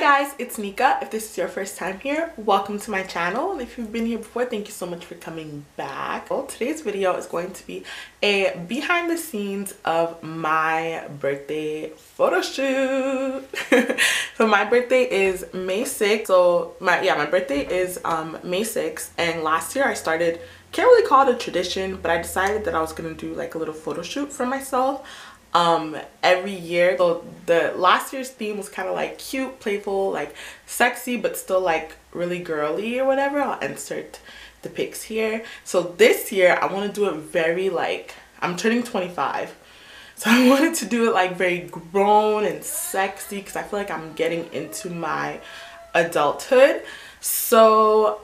guys, it's Nica. If this is your first time here, welcome to my channel, and if you've been here before, thank you so much for coming back. Well, today's video is going to be a behind the scenes of my birthday photo shoot. So my birthday is May 6th. So my birthday is May 6th, and last year I started, can't really call it a tradition, but I decided that I was gonna do like a little photo shoot for myself every year. So the last year's theme was kind of like cute, playful, like sexy, but still like really girly or whatever. I'll insert the pics here. So this year I want to do it very like, I'm turning 25, so I wanted to do it like very grown and sexy because I feel like I'm getting into my adulthood. So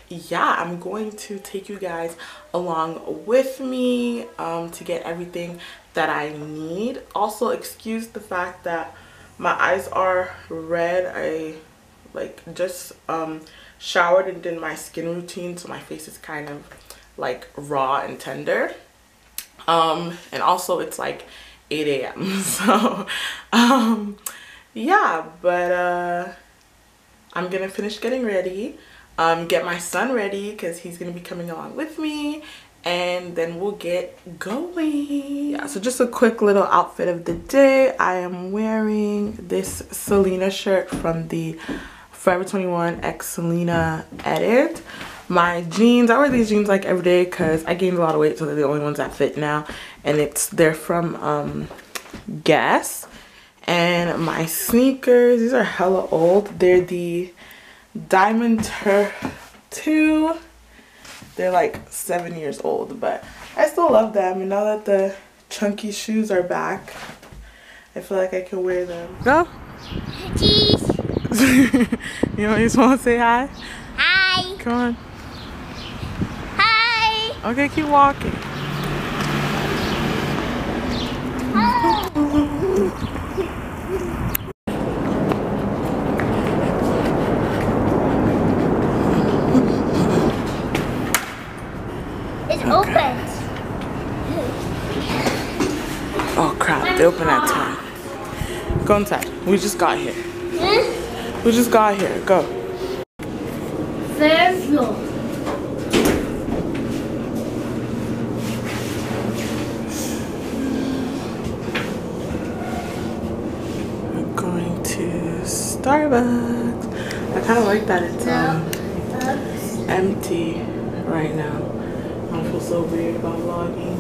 yeah, I'm going to take you guys along with me to get everything that I need. Also, excuse the fact that my eyes are red. I like just showered and did my skin routine, so my face is kind of like raw and tender. And also it's like 8 a.m. so yeah, but I'm gonna finish getting ready, get my son ready because he's gonna be coming along with me, and then we'll get going. Yeah, so just a quick little outfit of the day. I am wearing this Selena shirt from the Forever 21 x Selena edit. My jeans, I wear these jeans like every day because I gained a lot of weight, so they're the only ones that fit now, and they're from Guess. And my sneakers, these are hella old. They're the Diamond Turf 2. They're like 7 years old, but I still love them. And now that the chunky shoes are back, I feel like I can wear them. Go. Cheese. You just want to say hi? Hi. Come on. Hi. Okay, keep walking. Hi. It's open. Oh crap, they open at 10. Go inside. We just got here. We just got here. Go. Third floor. We're going to Starbucks. I kind of like that it's empty right now. I don't feel so weird about vlogging.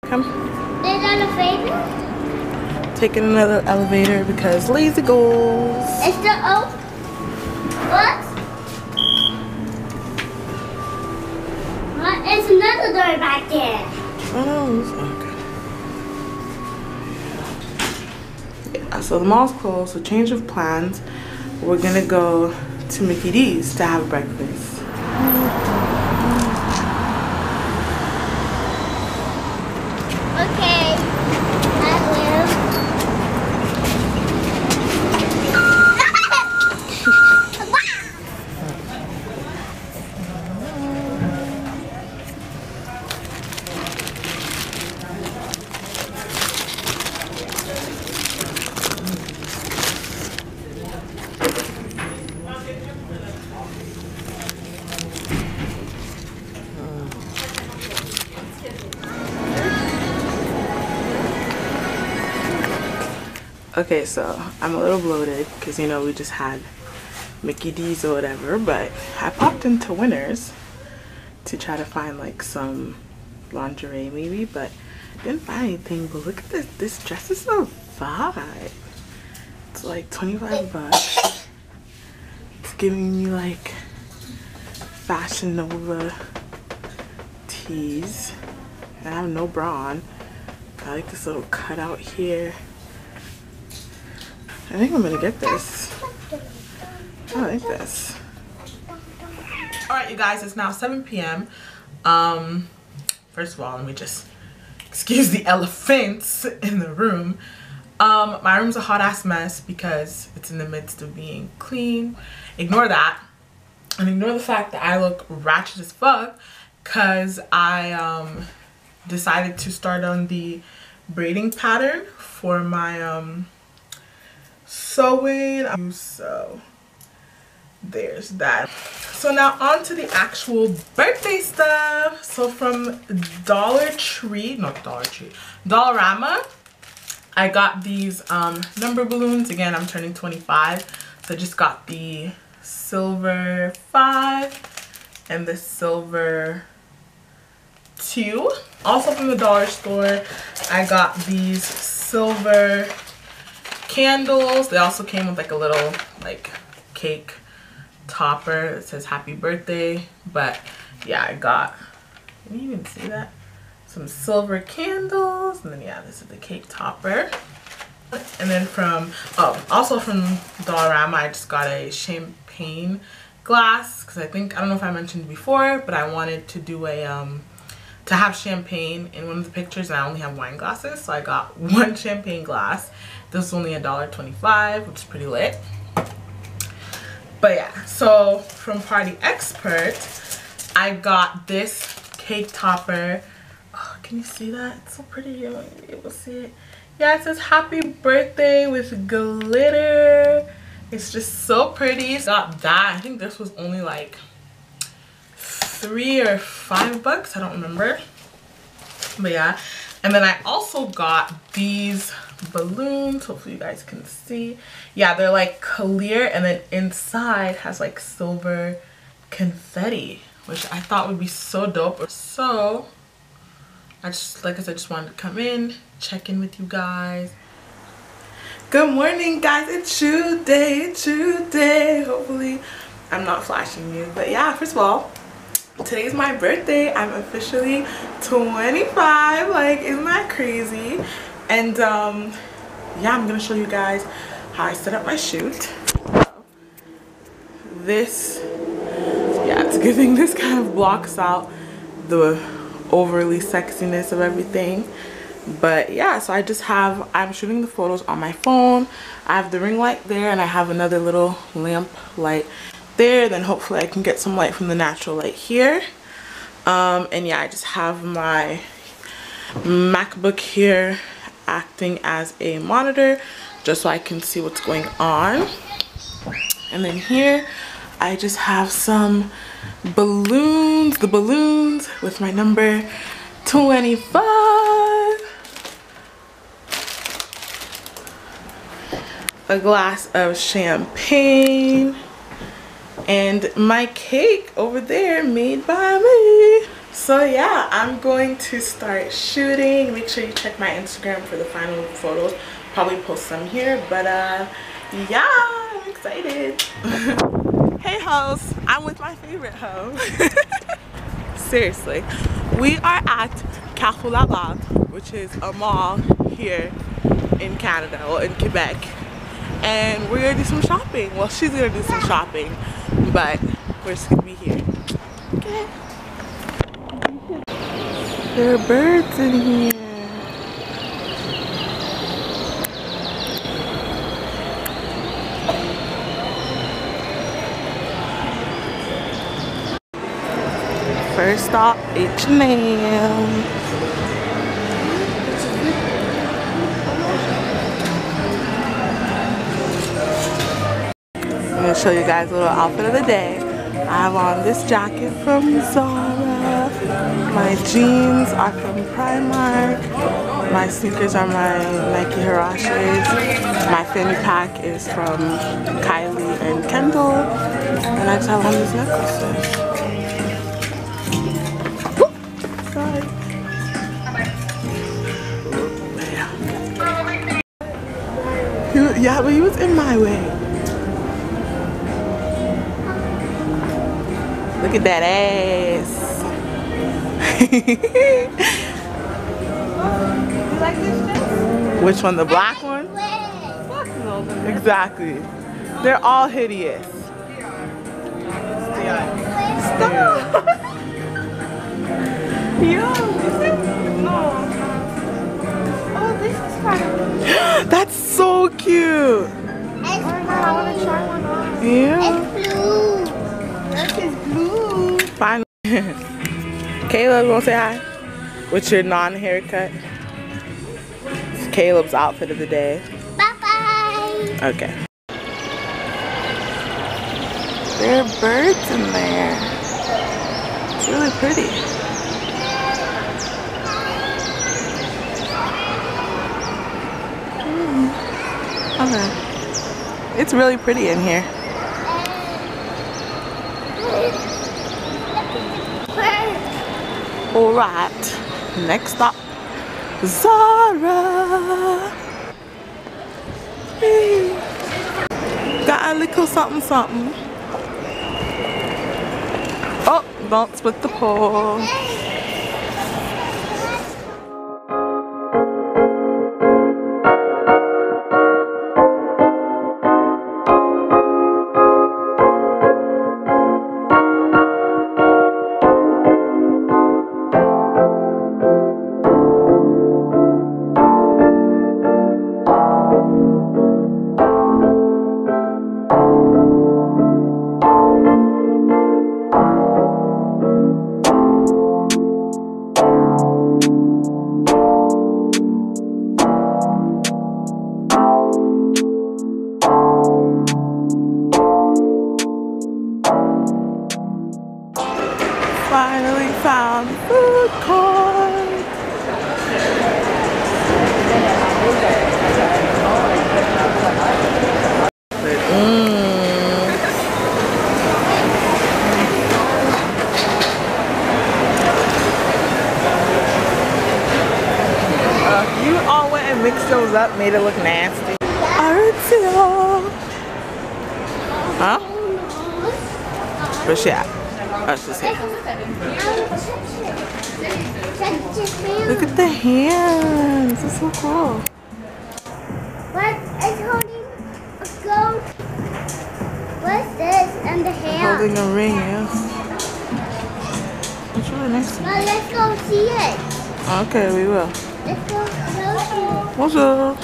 Come. There's an elevator? Taking another elevator because lazy goals. It's the open. What? What? It's another door back there. Oh, okay. Yeah, so the mall's closed, so change of plans. We're gonna go to Mickey D's to have breakfast. Okay, I Okay, so I'm a little bloated because, you know, we just had Mickey D's or whatever, but I popped into Winners to try to find like some lingerie maybe, but didn't find anything. But look at this. This dress is so vibe. It's like 25 bucks. It's giving me like Fashion Nova tees. And I have no bra on. I like this little cutout here. I think I'm gonna get this. I like this. Alright, you guys, it's now 7 p.m. First of all, let me just excuse the elephants in the room. My room's a hot ass mess because it's in the midst of being clean. Ignore that. and ignore the fact that I look ratchet as fuck because I decided to start on the braiding pattern for my sewing. So there's that. So now on to the actual birthday stuff. So from Dollarama, I got these number balloons. Again, I'm turning 25, so I just got the silver 5 and the silver 2. Also from the dollar store, I got these silver candles. They also came with like a little like cake topper that says happy birthday. But yeah, I got, can you even see that? Some silver candles, and then yeah, this is the cake topper. And then also from Dollarama, I just got a champagne glass because I don't know if I mentioned before, but I wanted to do a to have champagne in one of the pictures, and I only have wine glasses, so I got one champagne glass. This is only $1.25, which is pretty lit. But yeah, so from Party Expert, I got this cake topper. Oh, can you see that? It's so pretty. You won't be able to see it. Yeah, it says happy birthday with glitter. It's just so pretty. Got that. I think this was only like $3 or $5. I don't remember. But yeah. And then I also got these balloons. Hopefully you guys can see. Yeah, they're like clear, and then inside has like silver confetti, which I thought would be so dope. So I just, like I said, just wanted to come in, check in with you guys. Good morning, guys. It's True Day. It's True Day. Hopefully I'm not flashing you. But yeah, first of all, today's my birthday. I'm officially 25. Like, isn't that crazy? And yeah, I'm gonna show you guys how I set up my shoot. This, yeah, it's a good thing this kind of blocks out the overly sexiness of everything. But yeah, so I'm shooting the photos on my phone. I have the ring light there, and I have another little lamp light there. Then hopefully I can get some light from the natural light here. And yeah, I just have my MacBook here acting as a monitor just so I can see what's going on. And then here I just have some balloons, the balloons with my number 25. A glass of champagne, and my cake over there made by me. So yeah, I'm going to start shooting. Make sure you check my Instagram for the final photos. Probably post some here, but yeah, I'm excited. Hey hoes, I'm with my favorite hoe. Seriously, we are at CARREFOUR LAVAL, which is a mall here in Canada, or in Quebec. And we're gonna do some shopping. Well, she's gonna do some shopping, but we're just gonna be here. Okay. There are birds in here. First stop, H&M. I'm gonna show you guys a little outfit of the day. I have on this jacket from Zara. My jeans are from Primark. My sneakers are my Nike Hirachis. My fanny pack is from Kylie and Kendall. And I just have on these necklaces. Sorry. Yeah, but he was in my way. Look at that ass. You like this dress? Which one? The black one? Fuck no. Exactly. They're all hideous. Stop. Yo, this is no. Oh, this is kind of. That's so cute. I want to try one on. Yeah. It's blue. Caleb, you wanna say hi? With your non-haircut? It's Caleb's outfit of the day. Bye-bye. Okay. There are birds in there. It's really pretty. Okay. It's really pretty in here. Alright, next stop, Zara. Hey. Got a little something something. Oh, don't split the pole. Finally found food court. You all went and mixed those up, made it look nasty. Artio. Huh? Where's she at? Oh, she's here. Look at the hands. It's so cool. What is holding a goat? What's this? And the hair. Holding a ring, yeah. It's really nice. Well, let's go see it. Okay, we will. Let's go closer. What's up?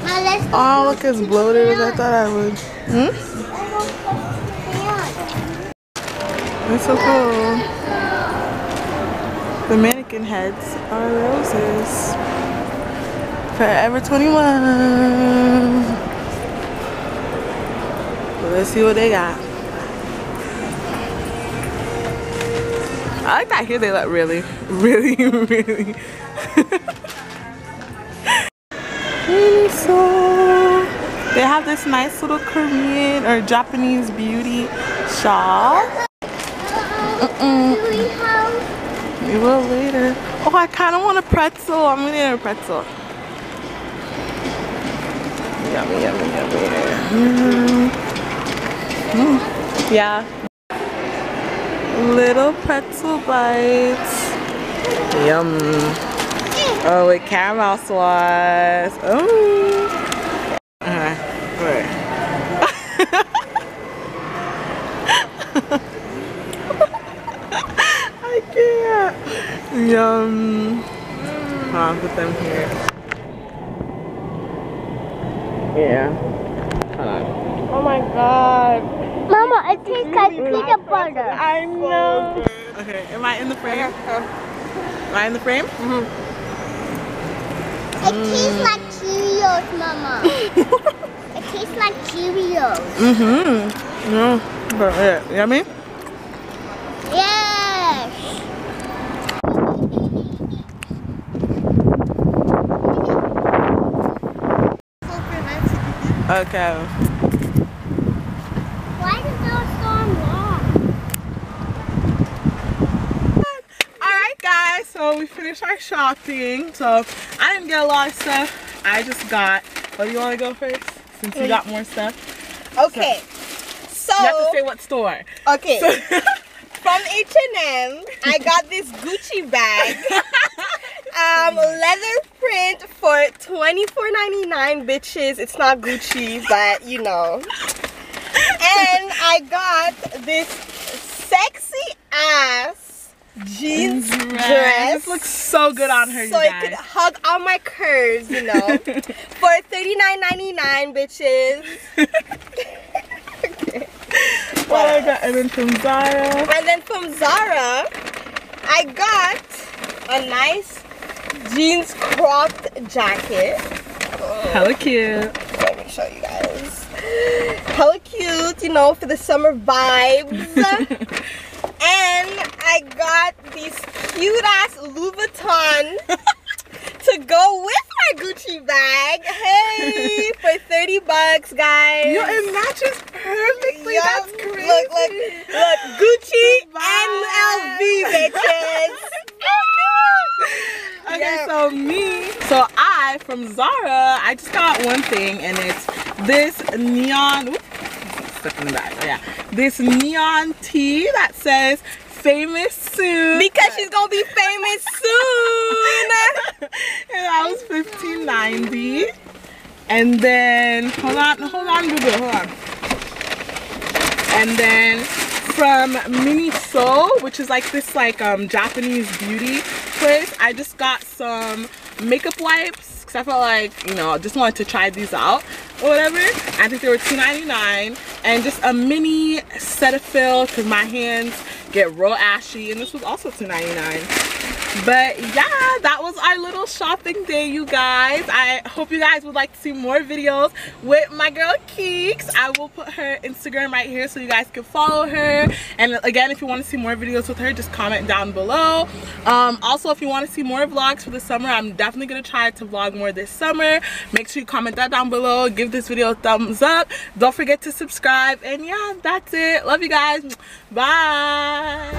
Now let's go. Oh, look as bloated as I thought I would. Hmm? That's so cool. The mannequin heads are roses. Forever 21. Well, let's see what they got. I like that here they look really, really. So they have this nice little Korean or Japanese beauty shawl. We will later. Oh, I kind of want a pretzel. I'm gonna get a pretzel. Yummy, yummy, yummy. Yeah. Little pretzel bites. Yum. Oh, with caramel sauce. Oh. Wait. I can't. Yum. I'll put them here. Yeah. Hold on. Oh my god. Mama, it tastes like peanut butter. I know. Okay, am I in the frame? Am I in the frame? Mm-hmm. It tastes like Cheerios, Mama. It tastes like Cheerios. Mm-hmm. Yeah. But yeah, yummy? Yes. Okay. Why is there so long? Alright guys, so we finished our shopping. So I didn't get a lot of stuff. I just got, well, you want to go first? Since you got more stuff. Okay. So you have to say what store. Okay. From H&M, I got this Gucci bag. Leather print for $24.99, bitches. It's not Gucci, but you know. And I got this sexy ass jeans dress. This looks so good on her, so you it guys. could hug all my curves, you know. For $39.99, bitches. Oh my And then from Zara. And then from Zara, I got a nice jeans cropped jacket. Hella cute. Let me show you guys. Hella cute, you know, for the summer vibes. And I got these cute ass Louis Vuitton to go with my Gucci bag. Hey, for $30, guys. Yo, it matches perfectly. Yup. That's crazy. Look, Gucci and LV, bitches. Okay, so I from Zara, I just got one thing, and it's this neon. Oops, stuck in the bag. Oh, yeah, this neon tee that says "famous soon" Because she's gonna be famous soon. And that was $15.90. And then hold on, Google, hold on. And then from Miniso, which is like this Japanese beauty place, I just got some makeup wipes because I felt like, you know, I just wanted to try these out or whatever. I think they were $2.99, and just a mini Cetaphil because my hands get real ashy, and this was also $2.99. But yeah, that was our little shopping day, you guys. I hope you guys would like to see more videos with my girl Keeks. I will put her Instagram right here so you guys can follow her. And again, if you want to see more videos with her, just comment down below. Also, if you want to see more vlogs for the summer, I'm definitely going to try to vlog more this summer. Make sure you comment that down below. Give this video a thumbs up. Don't forget to subscribe. And yeah, that's it. Love you guys. Bye.